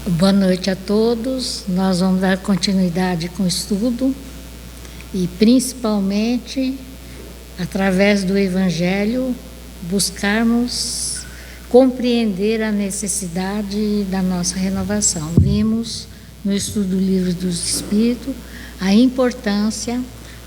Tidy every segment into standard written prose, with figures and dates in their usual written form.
Boa noite a todos. Nós vamos dar continuidade com o estudo e, principalmente, através do Evangelho, buscarmos compreender a necessidade da nossa renovação. Vimos no estudo do Livro dos Espíritos a importância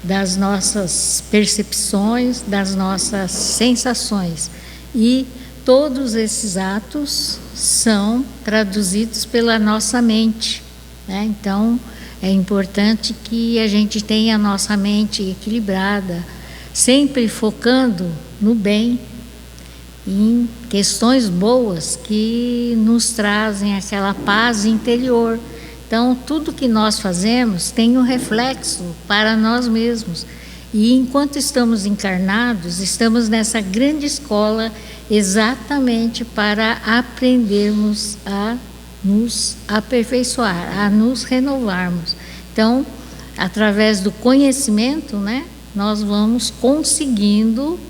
das nossas percepções, das nossas sensações, e todos esses atos são traduzidos pela nossa mente, né? Então, é importante que a gente tenha a nossa mente equilibrada, sempre focando no bem, em questões boas que nos trazem aquela paz interior. Então, tudo que nós fazemos tem um reflexo para nós mesmos. E enquanto estamos encarnados, estamos nessa grande escola exatamente para aprendermos a nos aperfeiçoar, a nos renovarmos. Então, através do conhecimento, né, nós vamos conseguindo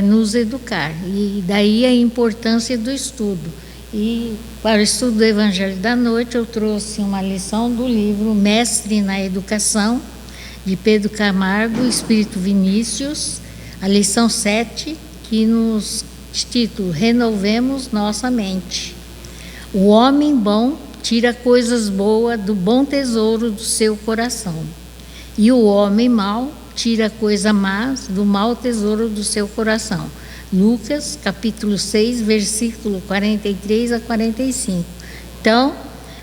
nos educar. E daí a importância do estudo. E para o estudo do Evangelho da Noite, eu trouxe uma lição do livro Mestre na Educação, de Pedro Camargo, Espírito Vinícius, a lição 7, que nos título Renovemos Nossa Mente. O homem bom tira coisas boas do bom tesouro do seu coração, e o homem mau tira coisas más do mau tesouro do seu coração. Lucas, capítulo 6, versículo 43 a 45. Então,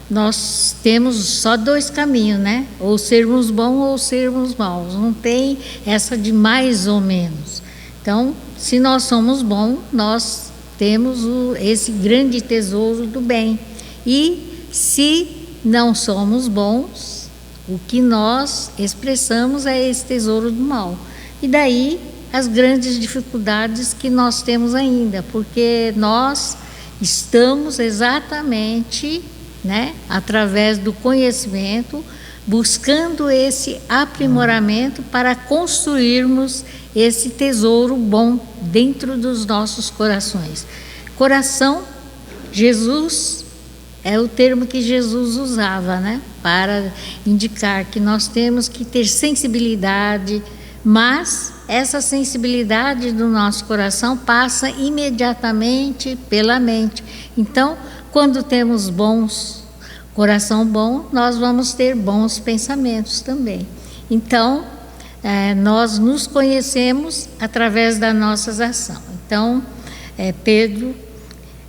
nós temos só dois caminhos, né? Ou sermos bons ou sermos maus. Não tem essa de mais ou menos. Então, se nós somos bons, nós temos esse grande tesouro do bem. E se não somos bons, o que nós expressamos é esse tesouro do mal. E daí as grandes dificuldades que nós temos ainda, porque nós estamos exatamente, né, através do conhecimento, buscando esse aprimoramento para construirmos esse tesouro bom dentro dos nossos corações. Coração, Jesus, é o termo que Jesus usava, né, para indicar que nós temos que ter sensibilidade, mas essa sensibilidade do nosso coração passa imediatamente pela mente. Então, quando temos coração bom, nós vamos ter bons pensamentos também. Então, nós nos conhecemos através das nossas ações. Então, Pedro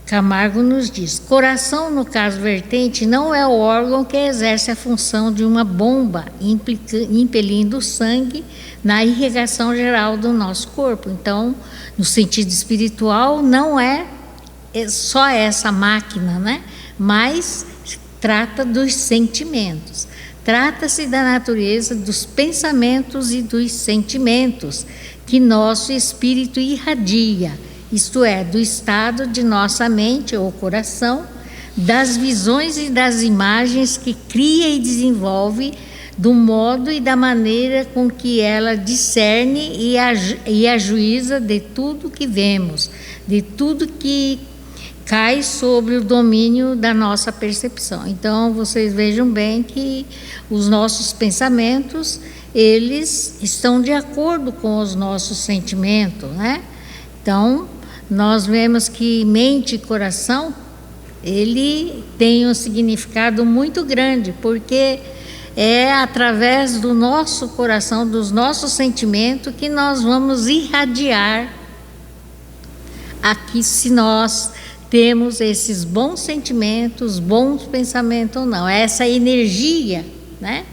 Camargo nos diz: coração, no caso vertente, não é o órgão que exerce a função de uma bomba impelindo o sangue na irrigação geral do nosso corpo. Então, no sentido espiritual, não é só essa máquina, né? Mas trata dos sentimentos. Trata-se da natureza dos pensamentos e dos sentimentos que nosso espírito irradia, isto é, do estado de nossa mente ou coração, das visões e das imagens que cria e desenvolve, do modo e da maneira com que ela discerne e ajuiza de tudo que vemos, de tudo que cai sobre o domínio da nossa percepção. Então, vocês vejam bem que os nossos pensamentos, eles estão de acordo com os nossos sentimentos, né? Então, nós vemos que mente e coração, ele tem um significado muito grande, porque é através do nosso coração, dos nossos sentimentos, que nós vamos irradiar aqui, se nós temos esses bons sentimentos, bons pensamentos ou não. É essa energia, né,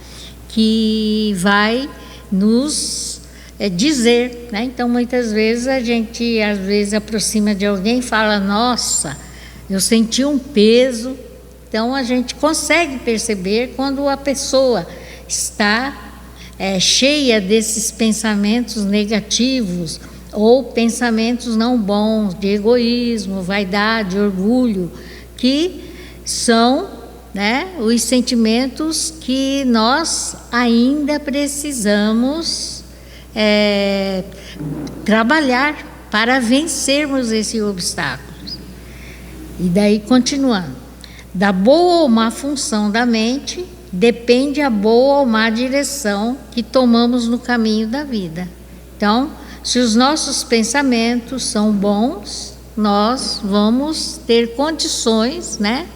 que vai nos dizer, né? Então, muitas vezes a gente aproxima de alguém e fala: nossa, eu senti um peso. Então, a gente consegue perceber quando a pessoa está cheia desses pensamentos negativos ou pensamentos não bons, de egoísmo, vaidade, orgulho, que são, né, os sentimentos que nós ainda precisamos trabalhar para vencermos esses obstáculos. E daí, continuando: Da boa ou má função da mente depende a boa ou má direção que tomamos no caminho da vida. Então, se os nossos pensamentos são bons, nós vamos ter condições, né,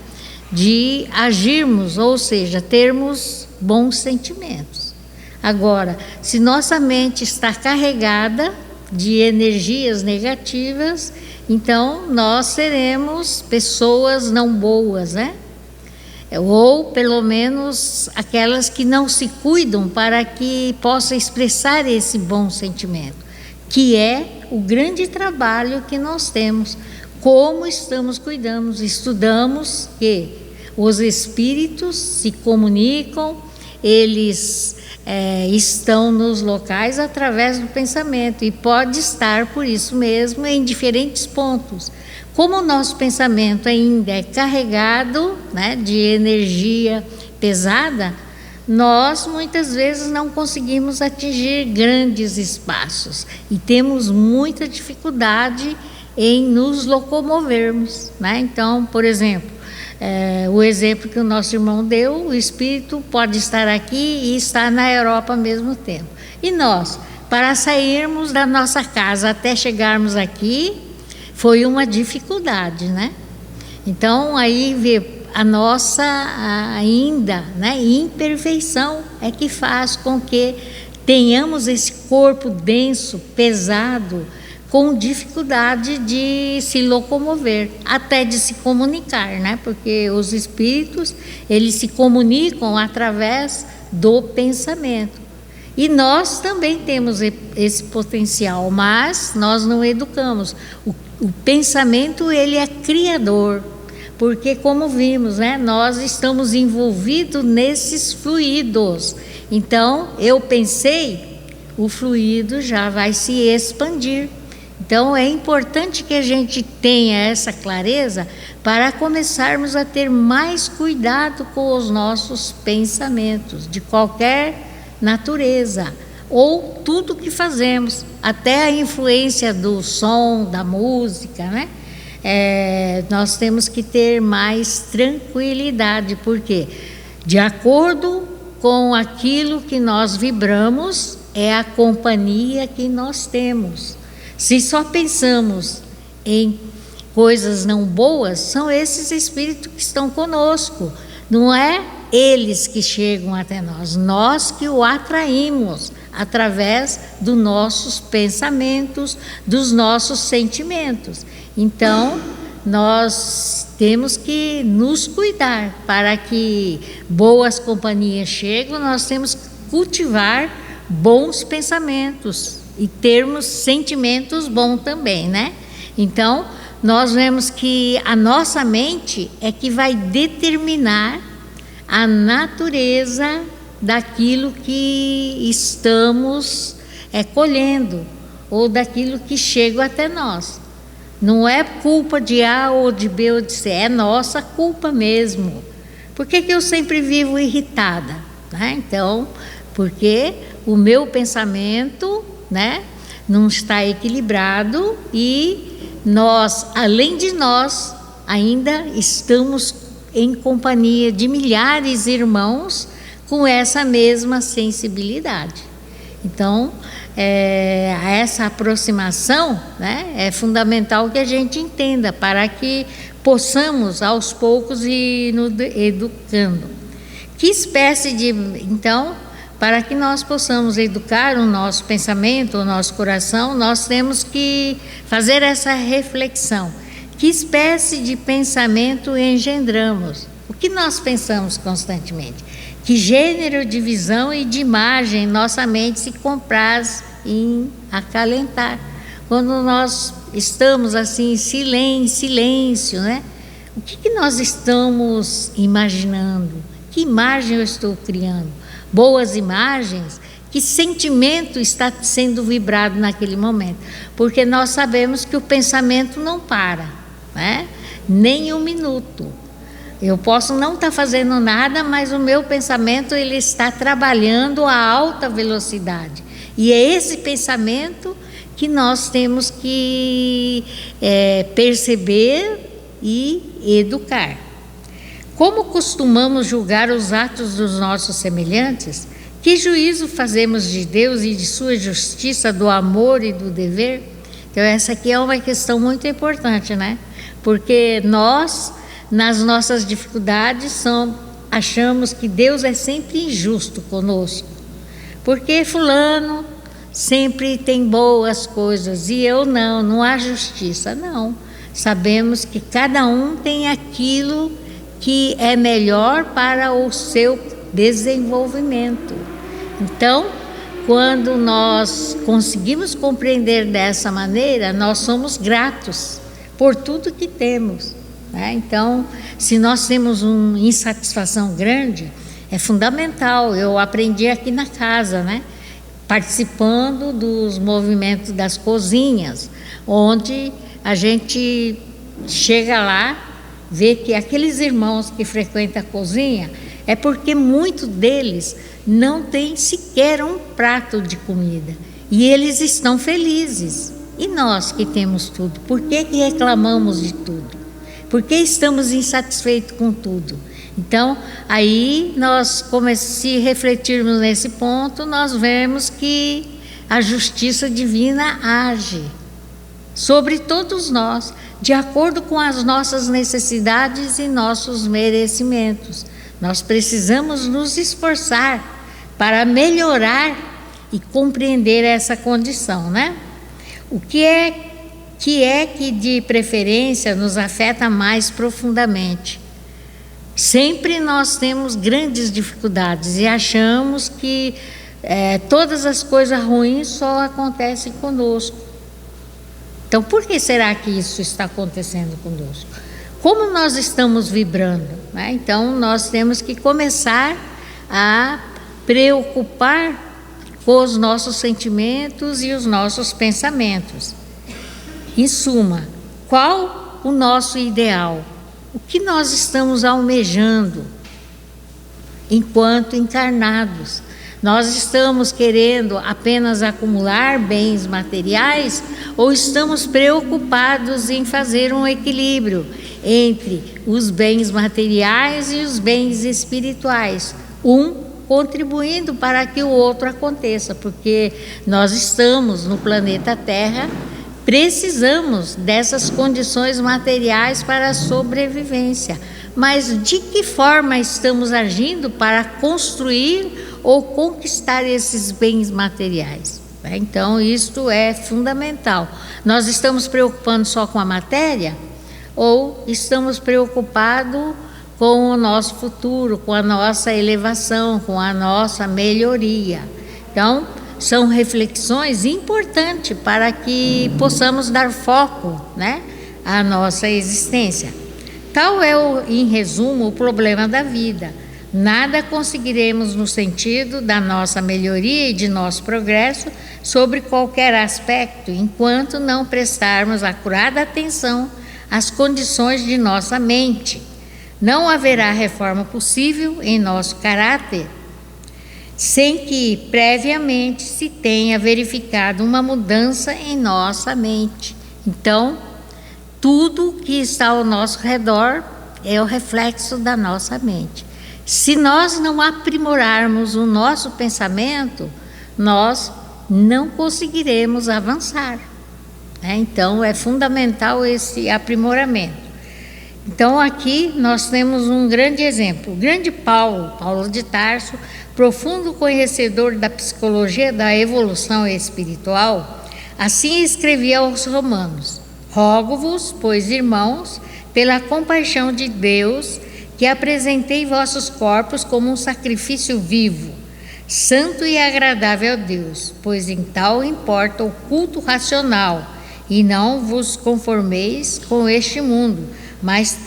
de agirmos, ou seja, termos bons sentimentos. Agora, se nossa mente está carregada de energias negativas, então nós seremos pessoas não boas, né? Ou pelo menos aquelas que não se cuidam para que possa expressar esse bom sentimento, que é o grande trabalho que nós temos. Como estamos cuidando, estudamos que os espíritos se comunicam, eles estão nos locais através do pensamento e pode estar por isso mesmo em diferentes pontos. Como o nosso pensamento ainda é carregado, né, de energia pesada, nós muitas vezes não conseguimos atingir grandes espaços e temos muita dificuldade em nos locomovermos, né? Então, por exemplo, o exemplo que o nosso irmão deu, o espírito pode estar aqui e estar na Europa ao mesmo tempo. E nós, para sairmos da nossa casa até chegarmos aqui, foi uma dificuldade, né? Então, aí vê a nossa ainda, né, imperfeição é que faz com que tenhamos esse corpo denso, pesado, com dificuldade de se locomover, até de se comunicar, né? Porque os espíritos, eles se comunicam através do pensamento. E nós também temos esse potencial, mas nós não educamos. O pensamento, ele é criador, porque como vimos, né, nós estamos envolvidos nesses fluidos. Então, eu pensei, o fluido já vai se expandir. Então, é importante que a gente tenha essa clareza para começarmos a ter mais cuidado com os nossos pensamentos, de qualquer natureza, ou tudo que fazemos, até a influência do som, da música, né? Nós temos que ter mais tranquilidade, porque de acordo com aquilo que nós vibramos, é a companhia que nós temos. Se só pensamos em coisas não boas, são esses espíritos que estão conosco, não é eles que chegam até nós, nós que o atraímos através dos nossos pensamentos, dos nossos sentimentos. Então, nós temos que nos cuidar para que boas companhias cheguem, nós temos que cultivar bons pensamentos e termos sentimentos bons também, né? Então, nós vemos que a nossa mente é que vai determinar a natureza daquilo que estamos colhendo, ou daquilo que chega até nós. Não é culpa de A ou de B ou de C, é nossa culpa mesmo. Por que eu sempre vivo irritada? Né? Então, porque o meu pensamento, né, não está equilibrado e nós, além de nós, ainda estamos em companhia de milhares de irmãos com essa mesma sensibilidade. Então, essa aproximação, né, é fundamental que a gente entenda para que possamos aos poucos ir nos educando. Que espécie de, então, para que nós possamos educar o nosso pensamento, o nosso coração, nós temos que fazer essa reflexão. Que espécie de pensamento engendramos? O que nós pensamos constantemente? Que gênero de visão e de imagem nossa mente se compraz em acalentar? Quando nós estamos assim em silêncio, né? O que nós estamos imaginando? Que imagem eu estou criando? Boas imagens? Que sentimento está sendo vibrado naquele momento? Porque nós sabemos que o pensamento não para, né? Nem um minuto. Eu posso não estar fazendo nada, mas o meu pensamento ele está trabalhando a alta velocidade. E é esse pensamento que nós temos que perceber e educar. Como costumamos julgar os atos dos nossos semelhantes? Que juízo fazemos de Deus e de sua justiça, do amor e do dever? Então, essa aqui é uma questão muito importante, né? Porque nós, nas nossas dificuldades, achamos que Deus é sempre injusto conosco. Porque fulano sempre tem boas coisas e eu não há justiça. Não, sabemos que cada um tem aquilo que é melhor para o seu desenvolvimento. Então, quando nós conseguimos compreender dessa maneira, nós somos gratos por tudo que temos, né? Então, se nós temos uma insatisfação grande, é fundamental. Eu aprendi aqui na casa, né? Participando dos movimentos das cozinhas, onde a gente chega lá, vê que aqueles irmãos que frequentam a cozinha, é porque muitos deles não têm sequer um prato de comida, e eles estão felizes. E nós que temos tudo, por que reclamamos de tudo? Por que estamos insatisfeitos com tudo? Então, aí nós, se refletirmos nesse ponto, nós vemos que a justiça divina age sobre todos nós, de acordo com as nossas necessidades e nossos merecimentos. Nós precisamos nos esforçar para melhorar e compreender essa condição, né? O que é que de preferência nos afeta mais profundamente? Sempre nós temos grandes dificuldades e achamos que todas as coisas ruins só acontecem conosco. Então, por que será que isso está acontecendo conosco? Como nós estamos vibrando, né? Então, nós temos que começar a preocupar com os nossos sentimentos e os nossos pensamentos. Em suma, qual o nosso ideal? O que nós estamos almejando enquanto encarnados? Nós estamos querendo apenas acumular bens materiais ou estamos preocupados em fazer um equilíbrio entre os bens materiais e os bens espirituais, um contribuindo para que o outro aconteça, porque nós estamos no planeta Terra, precisamos dessas condições materiais para a sobrevivência. Mas de que forma estamos agindo para construir ou conquistar esses bens materiais? Então, isto é fundamental. Nós estamos preocupando só com a matéria ou estamos preocupados com o nosso futuro, com a nossa elevação, com a nossa melhoria? Então, são reflexões importantes para que possamos dar foco, né, à nossa existência. Tal é, em resumo, o problema da vida. Nada conseguiremos no sentido da nossa melhoria e de nosso progresso sobre qualquer aspecto, enquanto não prestarmos acurada atenção às condições de nossa mente. Não haverá reforma possível em nosso caráter sem que previamente se tenha verificado uma mudança em nossa mente. Então, tudo que está ao nosso redor é o reflexo da nossa mente. Se nós não aprimorarmos o nosso pensamento, nós não conseguiremos avançar, né? Então, é fundamental esse aprimoramento. Então, aqui nós temos um grande exemplo. O grande Paulo de Tarso, profundo conhecedor da psicologia da evolução espiritual, assim escrevia aos Romanos: rogo-vos, pois, irmãos, pela compaixão de Deus, que apresentei vossos corpos como um sacrifício vivo, santo e agradável a Deus, pois em tal importa o culto racional, e não vos conformeis com este mundo, mas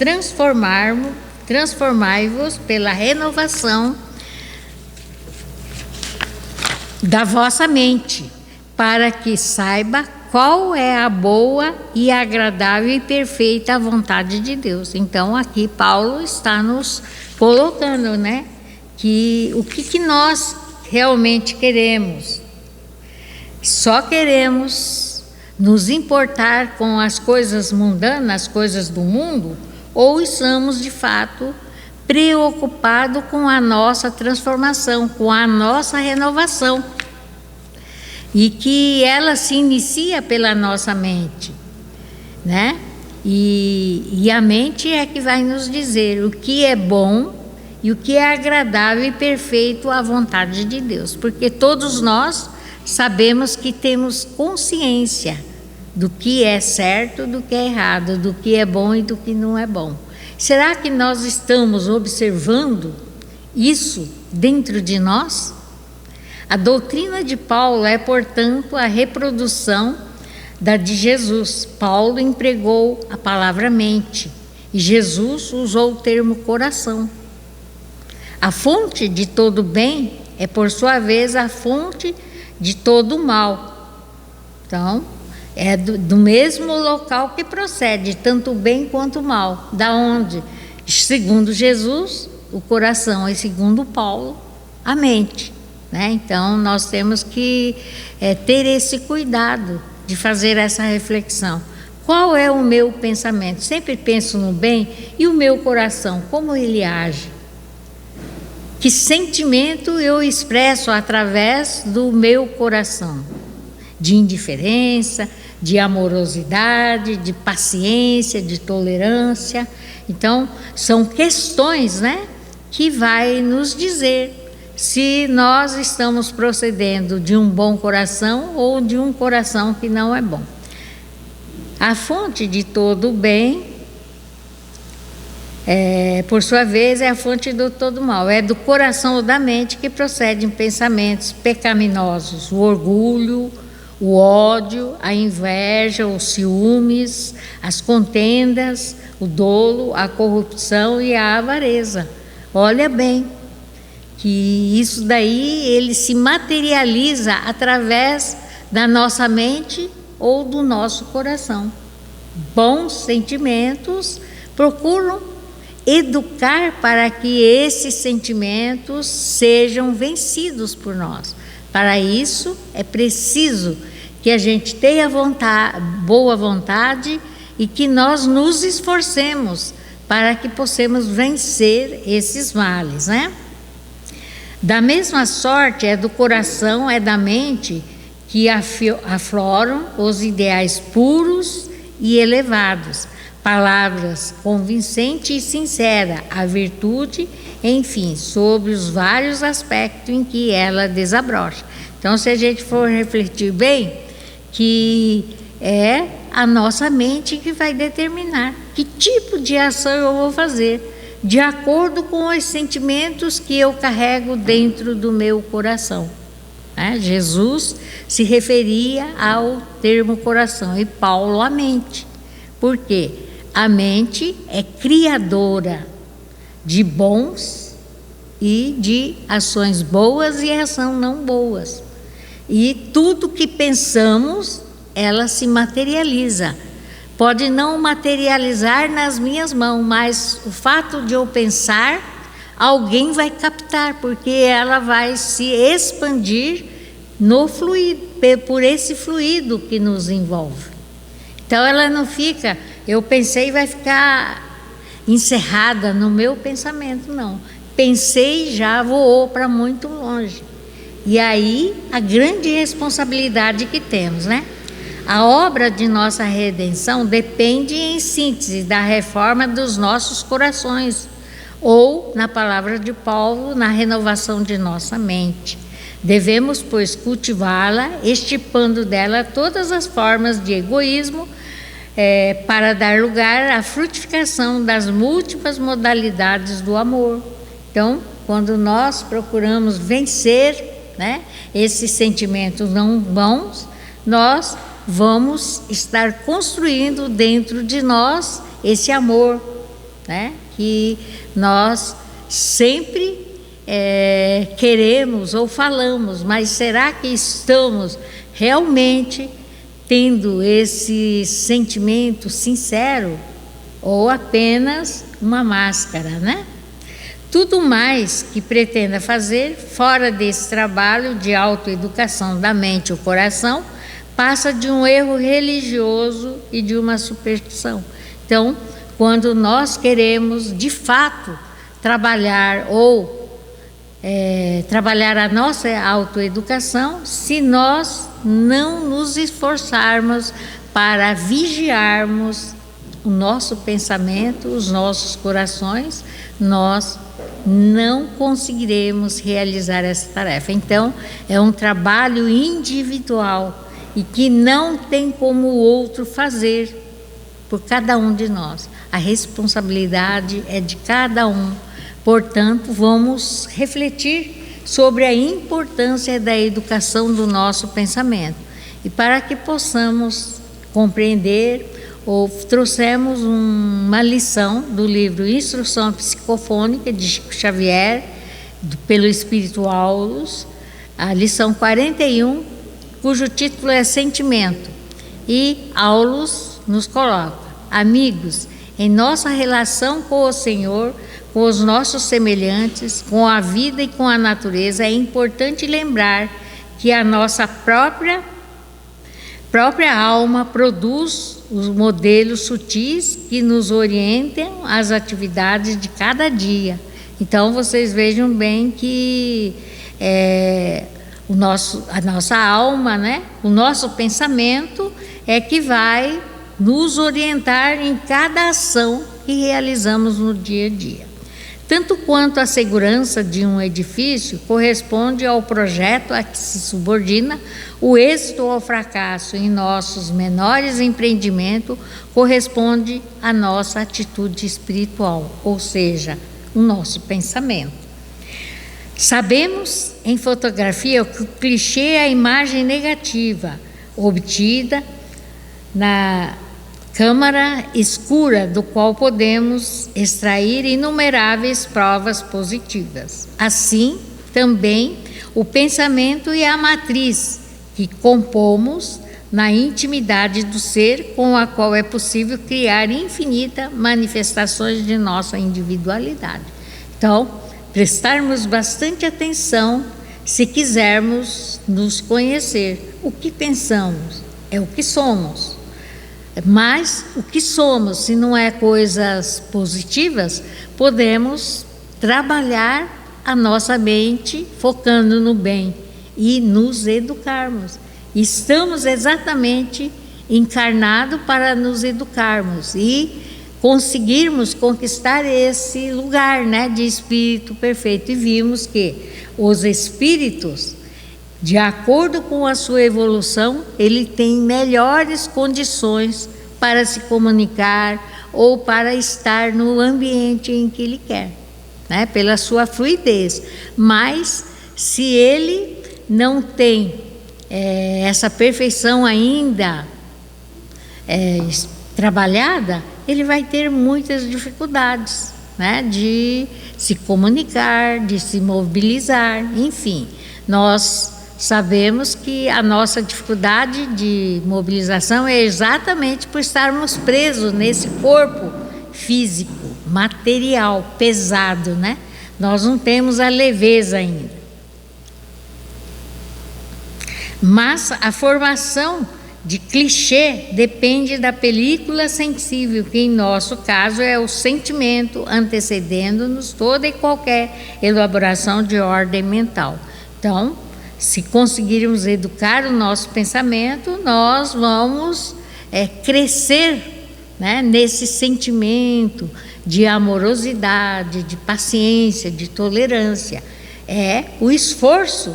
transformai-vos pela renovação da vossa mente, para que saiba qual é a boa e agradável e perfeita vontade de Deus. Então, aqui Paulo está nos colocando, né, que o que nós realmente queremos. Só queremos nos importar com as coisas mundanas, as coisas do mundo, ou estamos de fato preocupado com a nossa transformação, com a nossa renovação. E que ela se inicia pela nossa mente, né? E a mente é que vai nos dizer o que é bom e o que é agradável e perfeito à vontade de Deus. Porque todos nós sabemos que temos consciência do que é certo, do que é errado, do que é bom e do que não é bom. Será que nós estamos observando isso dentro de nós? A doutrina de Paulo é, portanto, a reprodução da de Jesus. Paulo empregou a palavra mente e Jesus usou o termo coração. A fonte de todo bem é, por sua vez, a fonte de todo mal. Então, é do mesmo local que procede tanto o bem quanto o mal. Da onde? Segundo Jesus, o coração, e segundo Paulo, a mente, né? Então, nós temos que ter esse cuidado de fazer essa reflexão. Qual é o meu pensamento? Sempre penso no bem, e o meu coração, como ele age? Que sentimento eu expresso através do meu coração? De indiferença, de amorosidade, de paciência, de tolerância. Então, são questões, né, que vai nos dizer se nós estamos procedendo de um bom coração ou de um coração que não é bom. A fonte de todo o bem, por sua vez, é a fonte do todo mal. É do coração ou da mente que procedem pensamentos pecaminosos, o orgulho, o ódio, a inveja, os ciúmes, as contendas, o dolo, a corrupção e a avareza. Olha bem, que isso daí ele se materializa através da nossa mente ou do nosso coração. Bons sentimentos procuram educar para que esses sentimentos sejam vencidos por nós. Para isso é preciso que a gente tenha boa vontade e que nós nos esforcemos para que possamos vencer esses males, né? Da mesma sorte, é do coração, é da mente que afloram os ideais puros e elevados, palavras convincentes e sinceras, a virtude, enfim, sobre os vários aspectos em que ela desabrocha. Então, se a gente for refletir bem, que é a nossa mente que vai determinar que tipo de ação eu vou fazer, de acordo com os sentimentos que eu carrego dentro do meu coração. Jesus se referia ao termo coração e Paulo à mente. Por quê? A mente é criadora de bons e de ações boas e ação não boas. E tudo que pensamos, ela se materializa. Pode não materializar nas minhas mãos, mas o fato de eu pensar, alguém vai captar, porque ela vai se expandir no fluido, por esse fluido que nos envolve. Então ela não fica, eu pensei e vai ficar encerrada no meu pensamento, não. Pensei e já voou para muito longe. E aí a grande responsabilidade que temos, né? A obra de nossa redenção depende, em síntese, da reforma dos nossos corações, ou, na palavra de Paulo, na renovação de nossa mente. Devemos, pois, cultivá-la, extirpando dela todas as formas de egoísmo, para dar lugar à frutificação das múltiplas modalidades do amor. Então, quando nós procuramos vencer, né, esses sentimentos não bons, nós vamos estar construindo dentro de nós esse amor, né, que nós sempre queremos ou falamos, mas será que estamos realmente tendo esse sentimento sincero ou apenas uma máscara, né? Tudo mais que pretenda fazer fora desse trabalho de autoeducação da mente e o coração passa de um erro religioso e de uma superstição. Então, quando nós queremos de fato trabalhar ou trabalhar a nossa autoeducação se nós não nos esforçarmos para vigiarmos o nosso pensamento, os nossos corações, nós não conseguiremos realizar essa tarefa. Então, é um trabalho individual e que não tem como o outro fazer por cada um de nós. A responsabilidade é de cada um. Portanto, vamos refletir sobre a importância da educação do nosso pensamento. E para que possamos compreender, trouxemos uma lição do livro Instrução Psicofônica de Chico Xavier, pelo Espírito Aulus, a lição 41, cujo título é Sentimento. E Aulus nos coloca: amigos, em nossa relação com o Senhor, com os nossos semelhantes, com a vida e com a natureza, é importante lembrar que a nossa própria alma produz os modelos sutis que nos orientam às atividades de cada dia. Então, vocês vejam bem que a nossa alma, né? O nosso pensamento é que vai nos orientar em cada ação que realizamos no dia a dia. Tanto quanto a segurança de um edifício corresponde ao projeto a que se subordina, o êxito ou fracasso em nossos menores empreendimentos corresponde à nossa atitude espiritual, ou seja, o nosso pensamento. Sabemos em fotografia que o clichê é a imagem negativa obtida na câmara escura, do qual podemos extrair inumeráveis provas positivas. Assim, também, o pensamento é a matriz que compomos na intimidade do ser, com a qual é possível criar infinitas manifestações de nossa individualidade. Então, prestarmos bastante atenção se quisermos nos conhecer. O que pensamos é o que somos. Mas o que somos, se não é coisas positivas, podemos trabalhar a nossa mente focando no bem e nos educarmos. Estamos exatamente encarnados para nos educarmos e conseguirmos conquistar esse lugar, né, de espírito perfeito. E vimos que os espíritos, de acordo com a sua evolução, ele tem melhores condições para se comunicar ou para estar no ambiente em que ele quer, né? Pela sua fluidez. Mas se ele não tem essa perfeição ainda trabalhada, ele vai ter muitas dificuldades, né? De se comunicar, de se mobilizar, enfim. Nós sabemos que a nossa dificuldade de mobilização é exatamente por estarmos presos nesse corpo físico, material, pesado, né? Nós não temos a leveza ainda. Mas a formação de clichê depende da película sensível, que em nosso caso é o sentimento, antecedendo-nos toda e qualquer elaboração de ordem mental. Então, se conseguirmos educar o nosso pensamento, nós vamos crescer, né, nesse sentimento de amorosidade, de paciência, de tolerância. É o esforço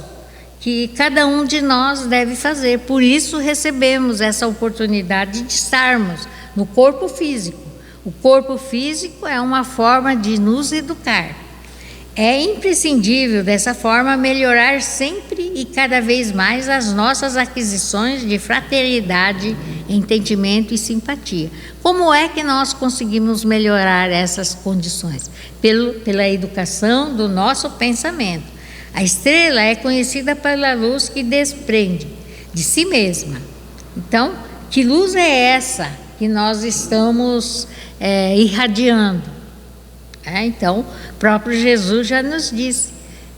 que cada um de nós deve fazer. Por isso recebemos essa oportunidade de estarmos no corpo físico. O corpo físico é uma forma de nos educar. É imprescindível, dessa forma, melhorar sempre e cada vez mais as nossas aquisições de fraternidade, entendimento e simpatia. Como é que nós conseguimos melhorar essas condições? Pela educação do nosso pensamento. A estrela é conhecida pela luz que desprende de si mesma. Então, que luz é essa que nós estamos irradiando? Então, o próprio Jesus já nos disse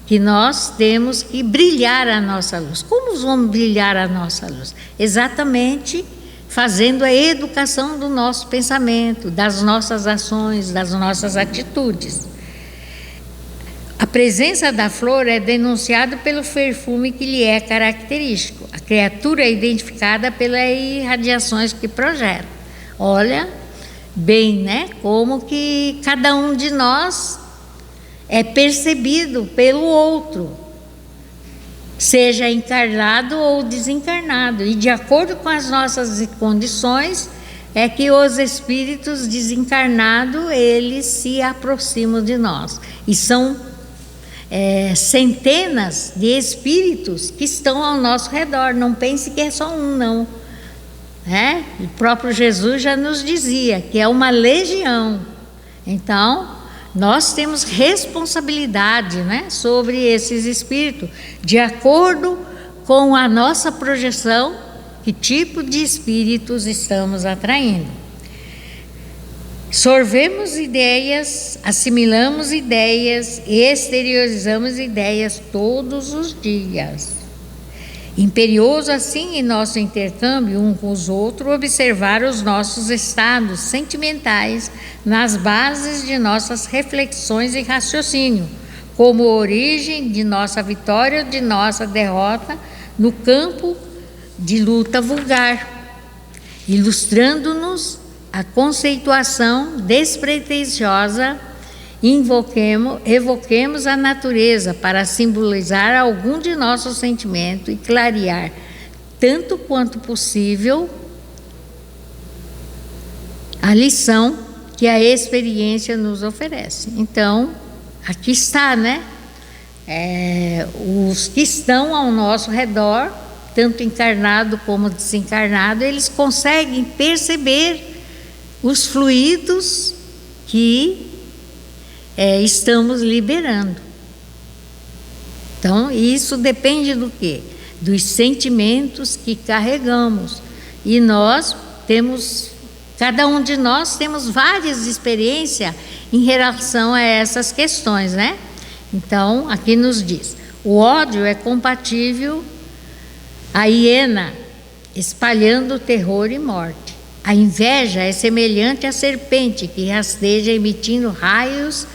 que nós temos que brilhar a nossa luz. Como vamos brilhar a nossa luz? Exatamente fazendo a educação do nosso pensamento, das nossas ações, das nossas atitudes. A presença da flor é denunciada pelo perfume que lhe é característico. A criatura é identificada pelas irradiações que projeta. Olha bem, né? Como que cada um de nós é percebido pelo outro, seja encarnado ou desencarnado. E de acordo com as nossas condições, é que os espíritos desencarnados, eles se aproximam de nós. E são centenas de espíritos que estão ao nosso redor. Não pense que é só um, não. O próprio Jesus já nos dizia que é uma legião. Então, nós temos responsabilidade, sobre esses espíritos, de acordo com a nossa projeção, que tipo de espíritos estamos atraindo. Sorvemos ideias, assimilamos ideias e exteriorizamos ideias todos os dias. Imperioso assim em nosso intercâmbio um com os outros, observar os nossos estados sentimentais nas bases de nossas reflexões e raciocínio, como origem de nossa vitória ou de nossa derrota no campo de luta vulgar, ilustrando-nos a conceituação despretensiosa. Evoquemos a natureza para simbolizar algum de nossos sentimentos e clarear, tanto quanto possível, a lição que a experiência nos oferece. Então, aqui está, os que estão ao nosso redor, tanto encarnado como desencarnado, eles conseguem perceber os fluidos que estamos liberando. Então, isso depende do quê? Dos sentimentos que carregamos. E cada um de nós temos várias experiências em relação a essas questões, Então, aqui nos diz: o ódio é compatível à hiena, espalhando terror e morte. A inveja é semelhante à serpente que rasteja emitindo raios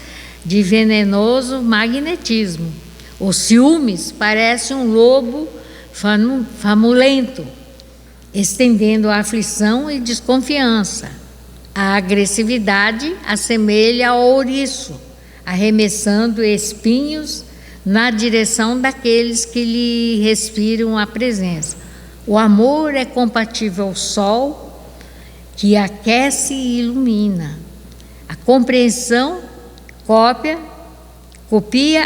de venenoso magnetismo. Os ciúmes parece um lobo famulento, estendendo a aflição e desconfiança. A agressividade assemelha ao ouriço, arremessando espinhos na direção daqueles que lhe respiram a presença. O amor é compatível ao sol, que aquece e ilumina. A compreensão copia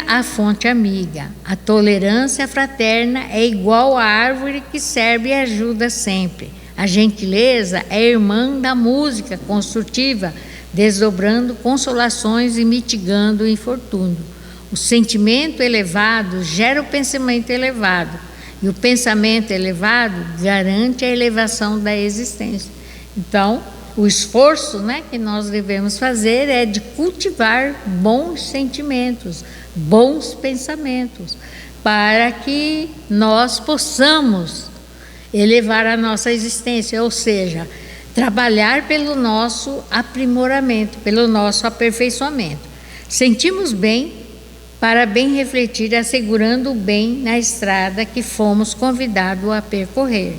a fonte amiga. A tolerância fraterna é igual à árvore que serve e ajuda sempre. A gentileza é irmã da música construtiva, desdobrando consolações e mitigando o infortúnio. O sentimento elevado gera o pensamento elevado, e o pensamento elevado garante a elevação da existência. Então, o esforço que nós devemos fazer é de cultivar bons sentimentos, bons pensamentos, para que nós possamos elevar a nossa existência, ou seja, trabalhar pelo nosso aprimoramento, pelo nosso aperfeiçoamento. Sentimos bem para bem refletir, assegurando o bem na estrada que fomos convidados a percorrer.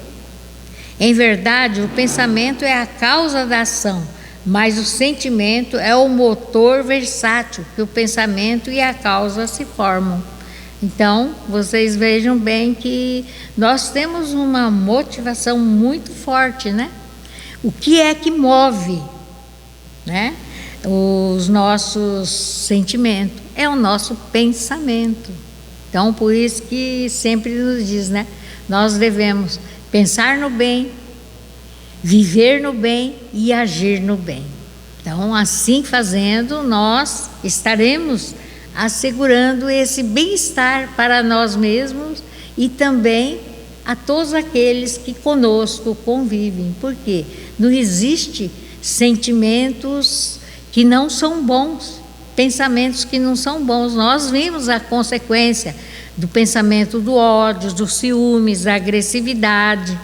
Em verdade, o pensamento é a causa da ação, mas o sentimento é o motor versátil que o pensamento e a causa se formam. Então, vocês vejam bem que nós temos uma motivação muito forte, O que é que move, os nossos sentimentos? É o nosso pensamento. Então, por isso que sempre nos diz, nós devemos pensar no bem, viver no bem e agir no bem. Então, assim fazendo, nós estaremos assegurando esse bem-estar para nós mesmos e também a todos aqueles que conosco convivem. Porque não existe sentimentos que não são bons, pensamentos que não são bons. Nós vimos a consequência do pensamento do ódio, dos ciúmes, da agressividade,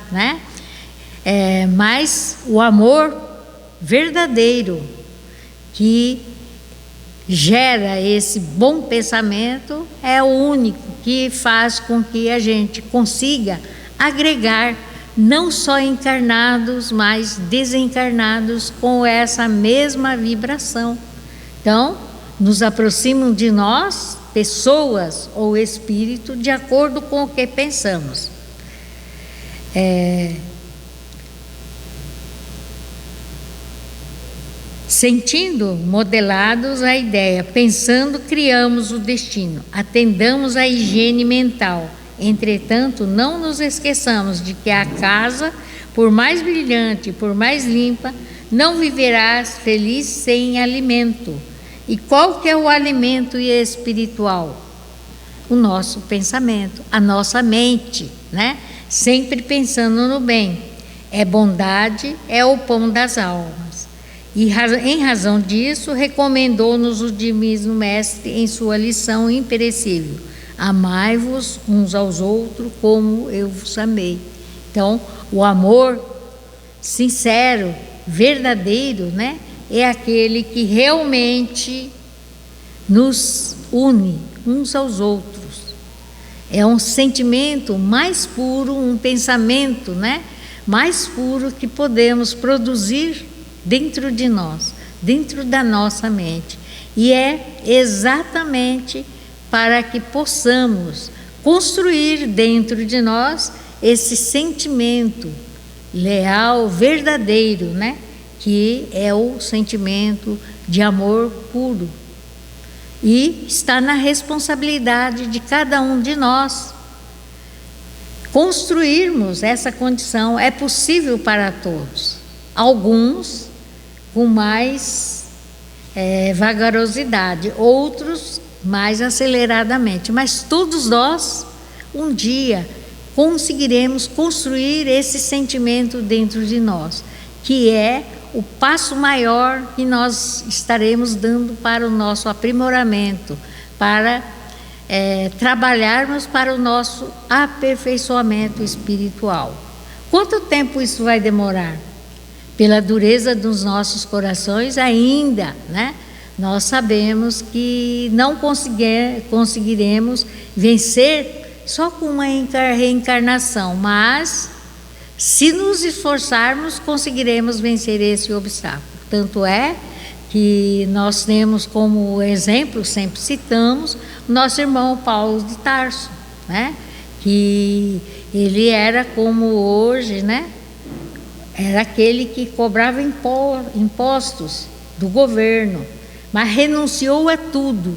mas o amor verdadeiro, que gera esse bom pensamento, é o único que faz com que a gente consiga agregar não só encarnados, mas desencarnados com essa mesma vibração. Então, nos aproximam de nós pessoas ou espírito de acordo com o que pensamos. Sentindo modelados a ideia, pensando criamos o destino, atendamos à higiene mental. Entretanto, não nos esqueçamos de que a casa, por mais brilhante, por mais limpa, não viverás feliz sem alimento. E qual que é o alimento espiritual? O nosso pensamento, a nossa mente, né? Sempre pensando no bem. É bondade, é o pão das almas. E em razão disso, recomendou-nos o Divino Mestre em sua lição imperecível: amai-vos uns aos outros como eu vos amei. Então, o amor sincero, verdadeiro, né, é aquele que realmente nos une uns aos outros. É um sentimento mais puro, um pensamento, né, mais puro que podemos produzir dentro de nós, dentro da nossa mente. E é exatamente para que possamos construir dentro de nós esse sentimento leal, verdadeiro, né? Que é o sentimento de amor puro. E está na responsabilidade de cada um de nós construirmos essa condição. É possível para todos. Alguns com mais vagarosidade, outros mais aceleradamente, mas todos nós um dia conseguiremos construir esse sentimento dentro de nós, que é o passo maior que nós estaremos dando para o nosso aprimoramento, para trabalharmos para o nosso aperfeiçoamento espiritual. Quanto tempo isso vai demorar? Pela dureza dos nossos corações ainda, né? Nós sabemos que não conseguiremos vencer só com uma reencarnação, mas se nos esforçarmos, conseguiremos vencer esse obstáculo. Tanto é que nós temos como exemplo, sempre citamos, o nosso irmão Paulo de Tarso, né? Que ele era como hoje, né? Era aquele que cobrava impostos do governo, mas renunciou a tudo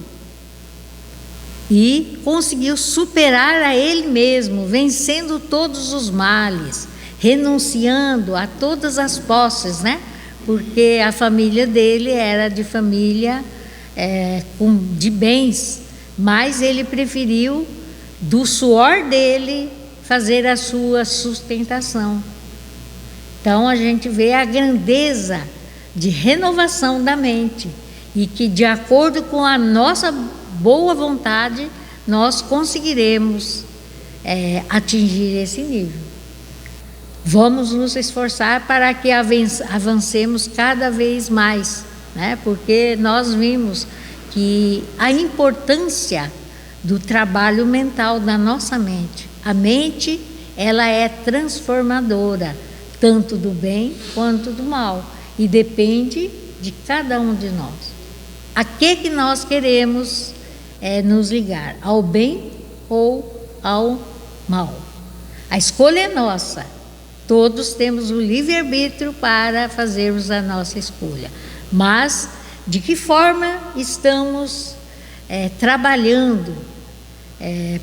e conseguiu superar a ele mesmo, vencendo todos os males, renunciando a todas as posses, né? Porque a família dele era de família de bens, mas ele preferiu, do suor dele, fazer a sua sustentação. Então a gente vê a grandeza de renovação da mente e que, de acordo com a nossa boa vontade, nós conseguiremos atingir esse nível. Vamos nos esforçar para que avancemos cada vez mais, né? Porque nós vimos que a importância do trabalho mental da nossa mente. A mente, ela é transformadora, tanto do bem quanto do mal, e depende de cada um de nós. A que nós queremos nos ligar? Ao bem ou ao mal? A escolha é nossa. Todos temos o livre-arbítrio para fazermos a nossa escolha. Mas de que forma estamos trabalhando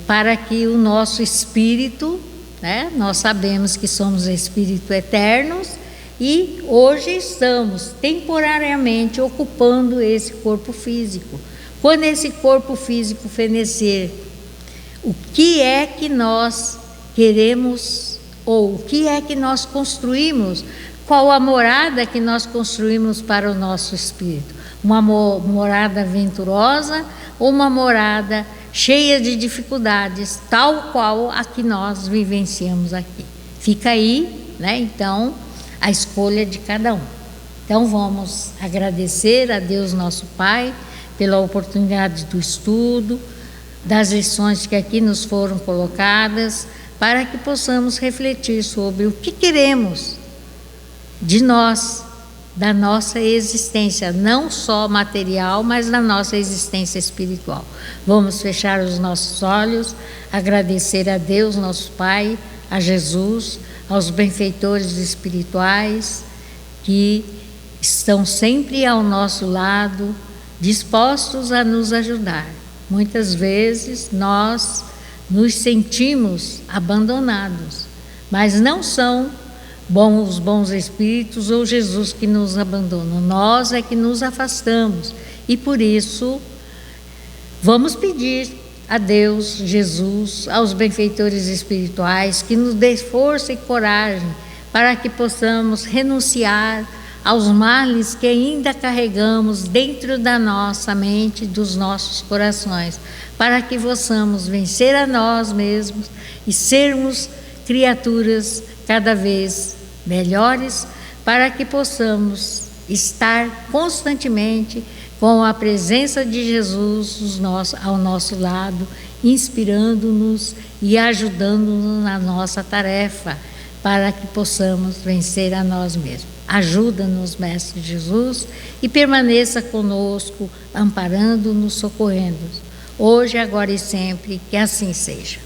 para que o nosso espírito, né? Nós sabemos que somos espíritos eternos e hoje estamos temporariamente ocupando esse corpo físico. Quando esse corpo físico fenecer, o que é que nós queremos ou o que é que nós construímos? Qual a morada que nós construímos para o nosso espírito? Uma morada venturosa ou uma morada cheia de dificuldades, tal qual a que nós vivenciamos aqui? Fica aí, né? Então, a escolha de cada um. Então, vamos agradecer a Deus nosso Pai pela oportunidade do estudo, das lições que aqui nos foram colocadas, para que possamos refletir sobre o que queremos de nós, da nossa existência, não só material, mas da nossa existência espiritual. Vamos fechar os nossos olhos, agradecer a Deus, nosso Pai, a Jesus, aos benfeitores espirituais que estão sempre ao nosso lado, dispostos a nos ajudar. Muitas vezes nós nos sentimos abandonados, mas não são os bons espíritos ou Jesus que nos abandonam, nós é que nos afastamos. E por isso vamos pedir a Deus, Jesus, aos benfeitores espirituais que nos dê força e coragem para que possamos renunciar aos males que ainda carregamos dentro da nossa mente, dos nossos corações, para que possamos vencer a nós mesmos e sermos criaturas cada vez melhores, para que possamos estar constantemente com a presença de Jesus ao nosso lado, inspirando-nos e ajudando-nos na nossa tarefa, para que possamos vencer a nós mesmos. Ajuda-nos, Mestre Jesus, e permaneça conosco, amparando-nos, socorrendo-nos, hoje, agora e sempre, que assim seja.